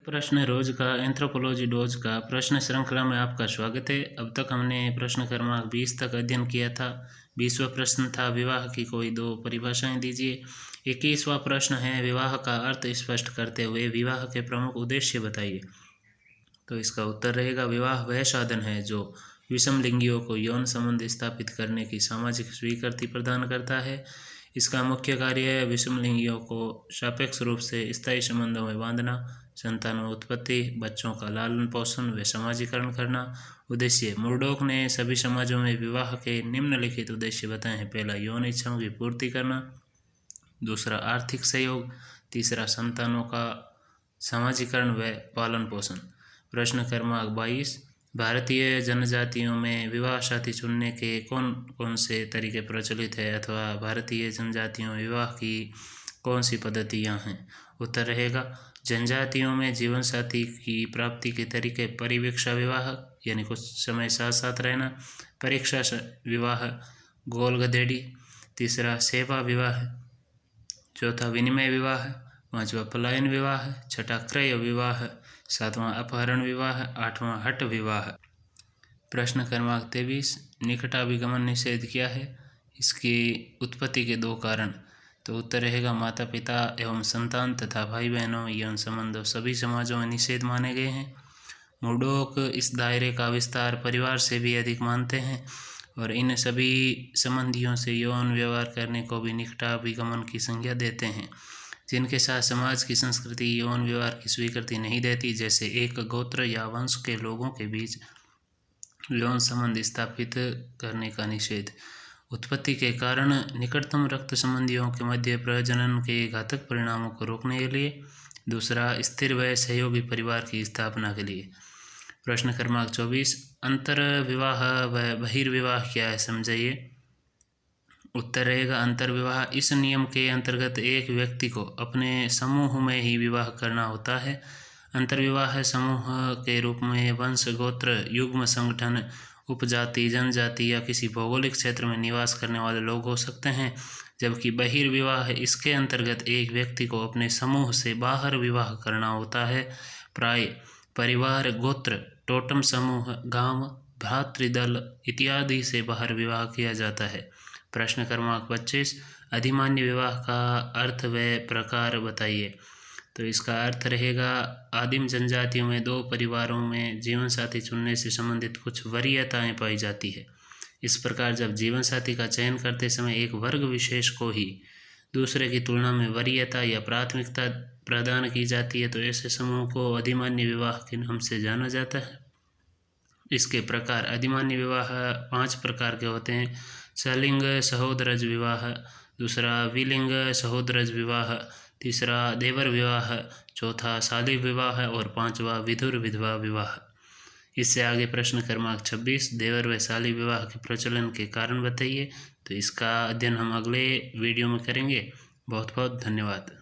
प्रश्न रोज का anthropology dose का प्रश्न श्रृंखला में आपका स्वागत है। अब तक हमने प्रश्न क्रमांक 20 तक अध्ययन किया था। 20वां प्रश्न था विवाह की कोई दो परिभाषाएं दीजिए। 21वां प्रश्न है विवाह का अर्थ स्पष्ट करते हुए विवाह के प्रमुख उद्देश्य बताइए। तो इसका उत्तर रहेगा विवाह वह साधन है जो विषम लिंगियों को यौन संबंध स्थापित करने की सामाजिक स्वीकृति प्रदान करता है। इसका मुख्य कार्य है विषम लिंगियों को सापेक्ष रूप से स्थायी संबंधों में बांधना, संतान उत्पत्ति, बच्चों का लालन पोषण व समाजीकरण करना। उद्देश्य मुर्डॉक ने सभी समाजों में विवाह के निम्नलिखित उद्देश्य बताए हैं। पहला, यौन इच्छाओं की पूर्ति करना। दूसरा, आर्थिक सहयोग। तीसरा, संतानों का समाजीकरण व पालन पोषण। प्रश्न क्रमांक 22, भारतीय जनजातियों में विवाह साथी चुनने के कौन कौन से तरीके प्रचलित है अथवा भारतीय जनजातियों में विवाह की कौन सी पद्धतियाँ हैं। उत्तर रहेगा जनजातियों में जीवन साथी की प्राप्ति के तरीके परिवीक्षा विवाह यानी कुछ समय साथ साथ रहना, परीक्षा विवाह, गोल गधेड़ी। तीसरा, सेवा विवाह। चौथा, विनिमय विवाह। पांचवा, पलायन विवाह। छठा, क्रय विवाह। सातवां, अपहरण विवाह। आठवां, हट विवाह। प्रश्न क्रमांक 23, निकटाभिगमन निषेध क्या है, इसकी उत्पत्ति के दो कारण। तो उत्तर रहेगा माता पिता एवं संतान तथा भाई बहनों में यौन संबंधों सभी समाजों में निषेध माने गए हैं। मुर्डॉक इस दायरे का विस्तार परिवार से भी अधिक मानते हैं और इन सभी संबंधियों से यौन व्यवहार करने को भी निकटाभिगमन की संज्ञा देते हैं, जिनके साथ समाज की संस्कृति यौन व्यवहार की स्वीकृति नहीं देती, जैसे एक गोत्र या वंश के लोगों के बीच यौन संबंध स्थापित करने का निषेध। उत्पत्ति के कारण निकटतम रक्त संबंधियों के मध्य प्रजनन के घातक परिणामों को रोकने के लिए। दूसरा, स्थिर व सहयोगी परिवार की स्थापना के लिए। प्रश्न क्रमांक 24, अंतर विवाह व बहिर्विवाह क्या है, समझाइए। उत्तर रहेगा अंतर विवाह इस नियम के अंतर्गत एक व्यक्ति को अपने समूह में ही विवाह करना होता है। अंतर विवाह समूह के रूप में वंश, गोत्र, युग्म संगठन, उपजाति, जनजाति या किसी भौगोलिक क्षेत्र में निवास करने वाले लोग हो सकते हैं, जबकि बहिर्विवाह इसके अंतर्गत एक व्यक्ति को अपने समूह से बाहर विवाह करना होता है। प्राय परिवार, गोत्र, टोटम समूह, गांव, भ्रातृदल इत्यादि से बाहर विवाह किया जाता है। प्रश्न क्रमांक 25, अधिमान्य विवाह का अर्थ व प्रकार बताइए। तो इसका अर्थ रहेगा आदिम जनजातियों में दो परिवारों में जीवन साथी चुनने से संबंधित कुछ वरीयताएं पाई जाती है। इस प्रकार जब जीवन साथी का चयन करते समय एक वर्ग विशेष को ही दूसरे की तुलना में वरीयता या प्राथमिकता प्रदान की जाती है, तो ऐसे समूह को अधिमान्य विवाह के नाम से जाना जाता है। इसके प्रकार अधिमान्य विवाह 5 प्रकार के होते हैं। सलिंग सहोदरज विवाह, दूसरा विलिंग सहोदरज विवाह, तीसरा देवर विवाह, चौथा शालिव विवाह और पांचवा विधुर विधवा विवाह। इससे आगे प्रश्न क्रमांक 26, देवर व शालिव विवाह के प्रचलन के कारण बताइए। तो इसका अध्ययन हम अगले वीडियो में करेंगे। बहुत बहुत धन्यवाद।